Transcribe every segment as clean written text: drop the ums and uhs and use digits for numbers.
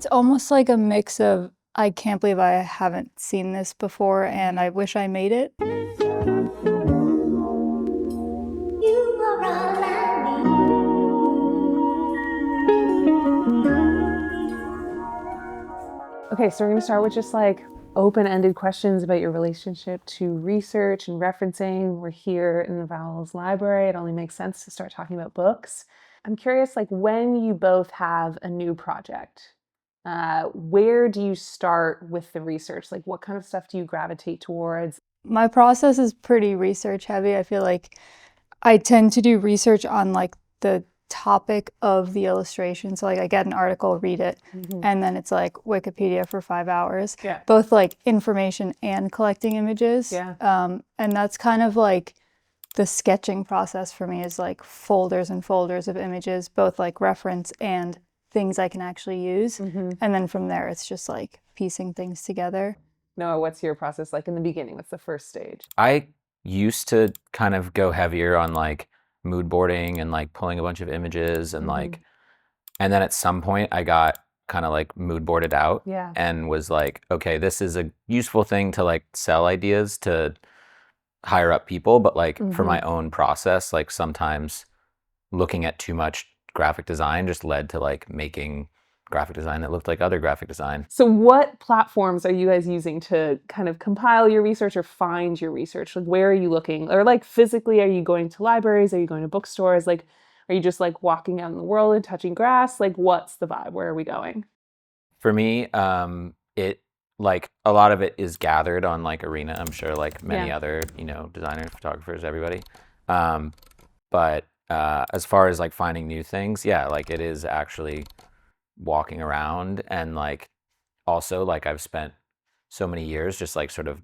It's almost like a mix of, I can't believe I haven't seen this before and I wish I made it. Okay, so we're going to start with just like open-ended questions about your relationship to research and referencing. We're here in the Vowels Library. It only makes sense to start talking about books. I'm curious, like when you both have a new project, where do you start with the research? Like what kind of stuff do you gravitate towards? My process is pretty research heavy. I feel like I tend to do research on like the topic of the illustration. So like I get an article, read it, and then it's like Wikipedia for 5 hours. Yeah. Both like information and collecting images. Yeah. And that's kind of like the sketching process for me is like folders and folders of images, both like reference and things I can actually use. And then from there, it's just like piecing things together. Noah, what's your process like in the beginning? What's the first stage? I used to kind of go heavier on like mood boarding and like pulling a bunch of images and like, and then at some point I got kind of like mood boarded out and was like, okay, this is a useful thing to like sell ideas to higher up people, but like for my own process, like sometimes looking at too much graphic design just led to like making graphic design that looked like other graphic design. So what platforms are you guys using to kind of compile your research or find your research? Like where are you looking? Or like physically, are you going to libraries? Are you going to bookstores? Like, are you just like walking out in the world and touching grass? Like what's the vibe? Where are we going? For me, it like a lot of it is gathered on like Arena, I'm sure, like many other, you know, designers, photographers, everybody. But as far as like finding new things, yeah, like it is actually walking around, and like also like I've spent so many years just like sort of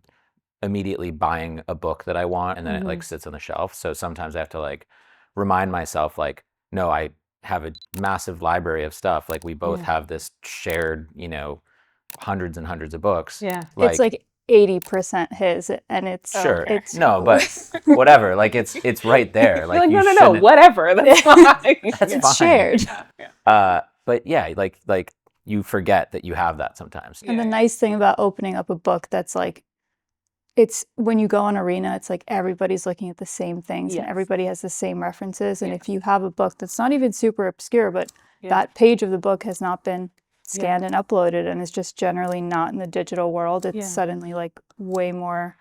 immediately buying a book that I want, and then it like sits on the shelf. So sometimes I have to like remind myself like, no, I have a massive library of stuff. Like we both have this shared, you know, hundreds and hundreds of books. Yeah. It's like 80% his, and it's sure. It's no, but whatever. Like it's right there. Like, you're like you no, shouldn't- whatever. That's fine. That's it's fine. shared. But yeah, like you forget that you have that sometimes. And the nice thing about opening up a book that's like, it's when you go on Arena, it's like everybody's looking at the same things and everybody has the same references. And if you have a book that's not even super obscure, but that page of the book has not been scanned and uploaded and is just generally not in the digital world, it's suddenly like way more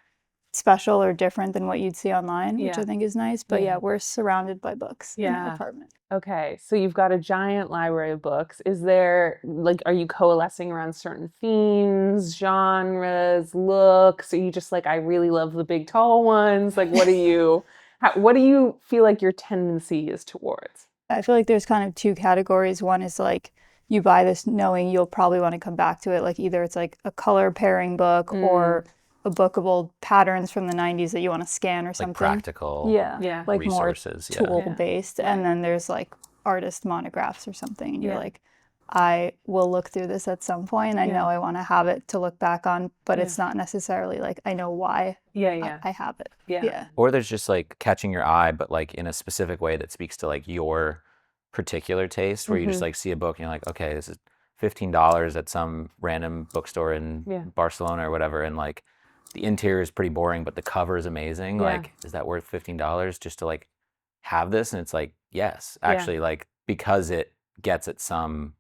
special or different than what you'd see online, which I think is nice. But yeah, we're surrounded by books in our apartment. Okay, so you've got a giant library of books. Is there, like, are you coalescing around certain themes, genres, looks? Are you just like, I really love the big tall ones? Like, what do you feel like your tendency is towards? I feel like there's kind of two categories. One is like, you buy this knowing you'll probably want to come back to it. Like either it's like a color pairing book or a book of old patterns from the 90s that you want to scan or something. Like practical like resources. More tool-based. And then there's like artist monographs or something. And you're like, I will look through this at some point. I know I want to have it to look back on, but it's not necessarily like I know why I have it. Or there's just like catching your eye, but like in a specific way that speaks to like your particular taste, where you just like see a book and you're like, okay, this is $15 at some random bookstore in Barcelona or whatever, and like the interior is pretty boring, but the cover is amazing. Like, is that worth $15 just to like have this? And it's like, yes, actually, like because it gets at some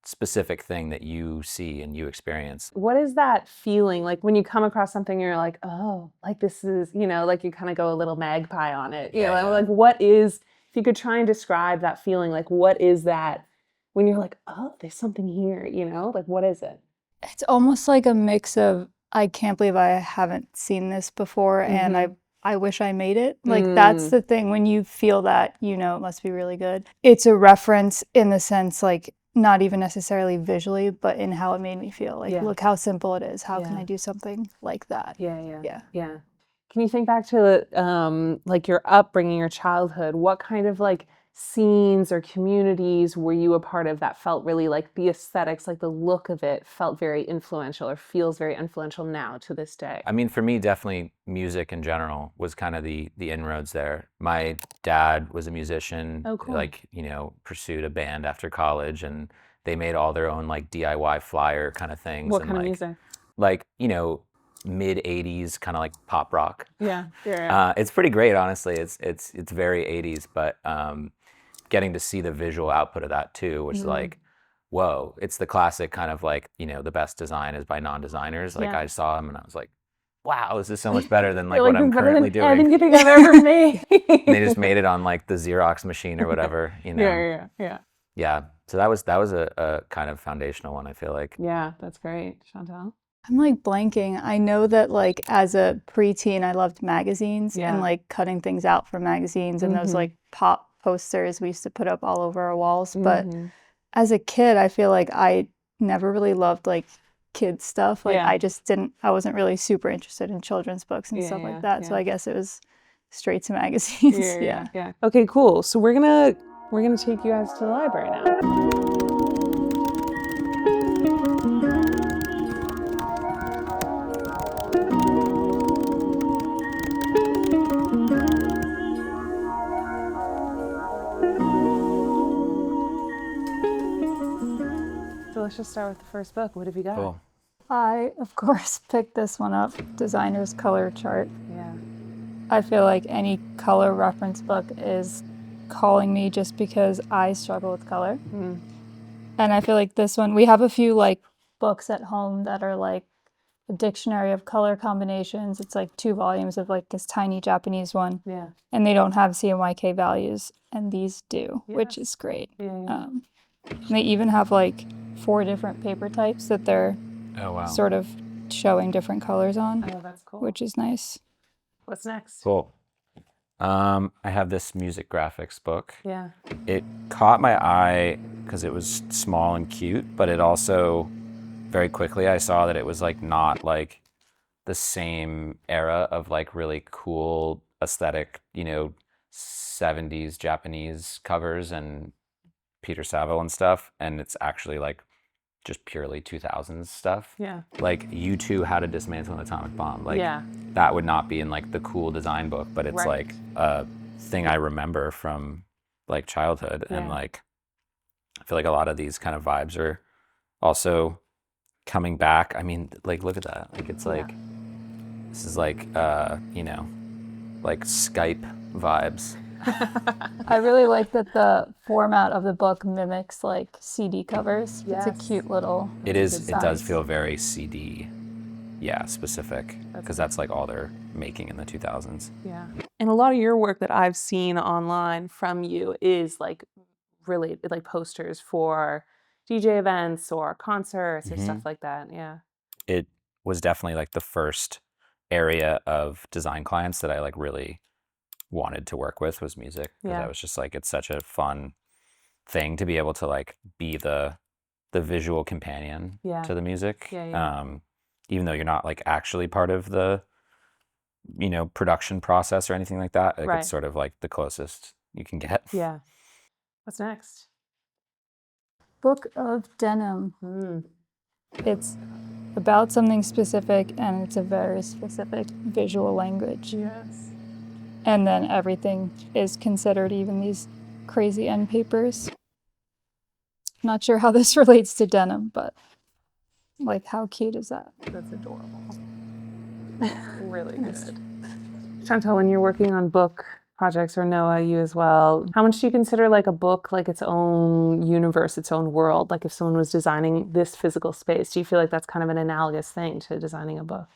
specific thing that you see and you experience. What is that feeling like when you come across something and you're like, oh, like this is, you know, like you kind of go a little magpie on it, you know, like what is, if you could try and describe that feeling, like what is that when you're like, oh, there's something here, you know, like what is it? It's almost like a mix of, I can't believe I haven't seen this before and I wish I made it. Like that's the thing, when you feel that, you know, it must be really good. It's a reference in the sense like not even necessarily visually, but in how it made me feel. Like look how simple it is. How can I do something like that? Yeah. Can you think back to like your upbringing, your childhood? What kind of like scenes or communities were you a part of that felt really like the aesthetics, like the look of it felt very influential or feels very influential now to this day? I mean, for me, definitely music in general was kind of the inroads there. My dad was a musician, like, you know, pursued a band after college and they made all their own like DIY flyer kind of things. What and kind of like, music? Like, you know, mid 80s kind of like pop rock. Yeah. Yeah. It's pretty great, honestly. It's very 80s, but getting to see the visual output of that too, which is like, whoa, it's the classic kind of like, you know, the best design is by non-designers. Like I saw them and I was like, wow, this is so much better than like what I'm currently doing. Anything I've ever made. And they just made it on like the Xerox machine or whatever, you know. Yeah. So that was a kind of foundational one, I feel like. Yeah, that's great. Chantal? I'm like blanking. I know that like as a preteen, I loved magazines and like cutting things out for magazines and those like pop posters we used to put up all over our walls. But as a kid, I feel like I never really loved like kids stuff. Like I wasn't really super interested in children's books and stuff like that. So I guess it was straight to magazines. Yeah. Okay, cool. So we're gonna take you guys to the library now. So let's just start with the first book. What have you got? Cool. I, of course, picked this one up, Designer's Color Chart. Yeah. I feel like any color reference book is calling me just because I struggle with color. And I feel like this one, we have a few like books at home that are like a dictionary of color combinations. It's like 2 volumes of like this tiny Japanese one. Yeah. And they don't have CMYK values, and these do, which is great. And they even have like 4 different paper types that they're sort of showing different colors on. Oh, that's cool. Which is nice. What's next? Cool. I have this music graphics book. Yeah. It caught my eye because it was small and cute, but it also very quickly I saw that it was like not like the same era of like really cool aesthetic, you know, 70s Japanese covers and Peter Saville and stuff, and it's actually like just purely 2000s stuff. Yeah. Like U2 How to Dismantle an Atomic Bomb. Like that would not be in like the cool design book, but it's like a thing I remember from like childhood. And like I feel like a lot of these kind of vibes are also coming back. I mean, like look at that. Like it's like this is like you know, like Skype vibes. I really like that the format of the book mimics like CD covers. Yes. It's a cute little It is. design. It does feel very CD, specific, because that's like all they're making in the 2000s. Yeah. And a lot of your work that I've seen online from you is like related, like posters for DJ events or concerts or stuff like that. Yeah. It was definitely like the first area of design clients that I like really wanted to work with was music, because I was just like, it's such a fun thing to be able to like be the visual companion to the music. Even though you're not like actually part of the, you know, production process or anything like that. Like it's sort of like the closest you can get. Yeah. What's next? Book of Denim. It's about something specific, and it's a very specific visual language. Yes. And then everything is considered, even these crazy end papers. Not sure how this relates to denim, but like how cute is that? That's adorable. Really good. Chantal, when you're working on book projects, or Noah, you as well, how much do you consider like a book like its own universe, its own world? Like if someone was designing this physical space, do you feel like that's kind of an analogous thing to designing a book?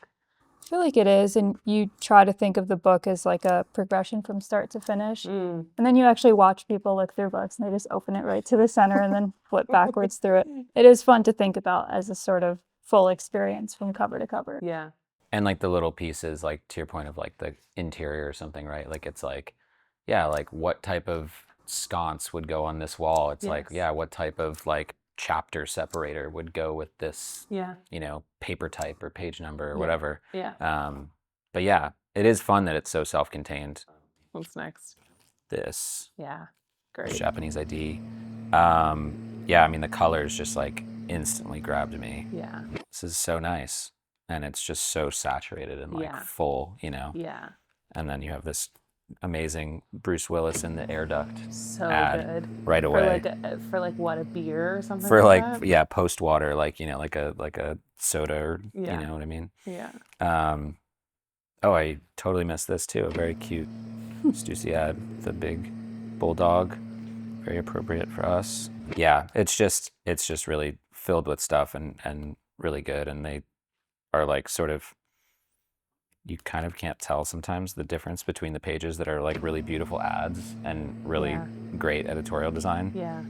I feel like it is, and you try to think of the book as like a progression from start to finish. And then you actually watch people look through books and they just open it right to the center and then flip backwards through it. It is fun to think about as a sort of full experience from cover to cover. Yeah. And like the little pieces, like to your point of like the interior or something, right? Like it's like, like what type of sconce would go on this wall? It's like, what type of like chapter separator would go with this, you know, paper type or page number or whatever. But yeah, it is fun that it's so self-contained. What's next? This. Yeah. Great. Japanese ID. I mean, the colors just like instantly grabbed me. Yeah. This is so nice. And it's just so saturated and like full, you know? Yeah. And then you have this amazing Bruce Willis in the air duct So ad good. right away. For like what, a beer or something For like like that? yeah, post water, like like a soda, or Yeah. you know what I mean. Yeah. Oh, I totally missed this too. A very cute Stussy ad with a big bulldog, very appropriate for us. Yeah, it's just really filled with stuff and really good, and they are like sort of, you kind of can't tell sometimes the difference between the pages that are like really beautiful ads and really great editorial design. Yeah.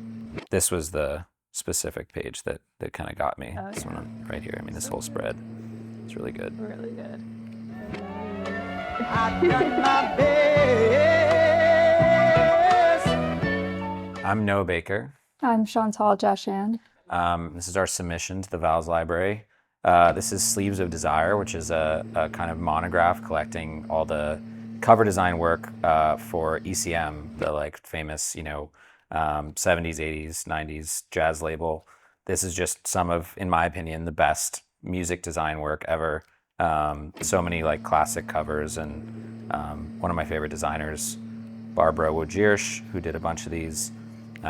This was the specific page that kind of got me. Oh, This yeah. one right here. I mean, this whole spread. It's really good. Really good. I'm Noah Baker. I'm Chantal Jahchan. This is our submission to the Vowels Library. This is Sleeves of Desire, which is a kind of monograph collecting all the cover design work for ECM, the like famous, 70s, 80s, 90s jazz label. This is just some of, in my opinion, the best music design work ever. So many like classic covers, and one of my favorite designers, Barbara Wojcicki, who did a bunch of these. You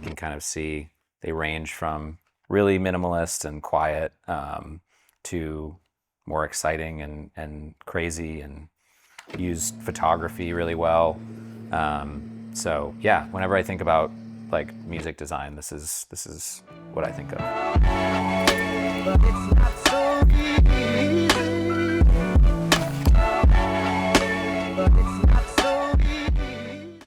can kind of see they range from really minimalist and quiet to more exciting and crazy, and use photography really well. So yeah, whenever I think about like music design, this is what I think of. But it's not so easy.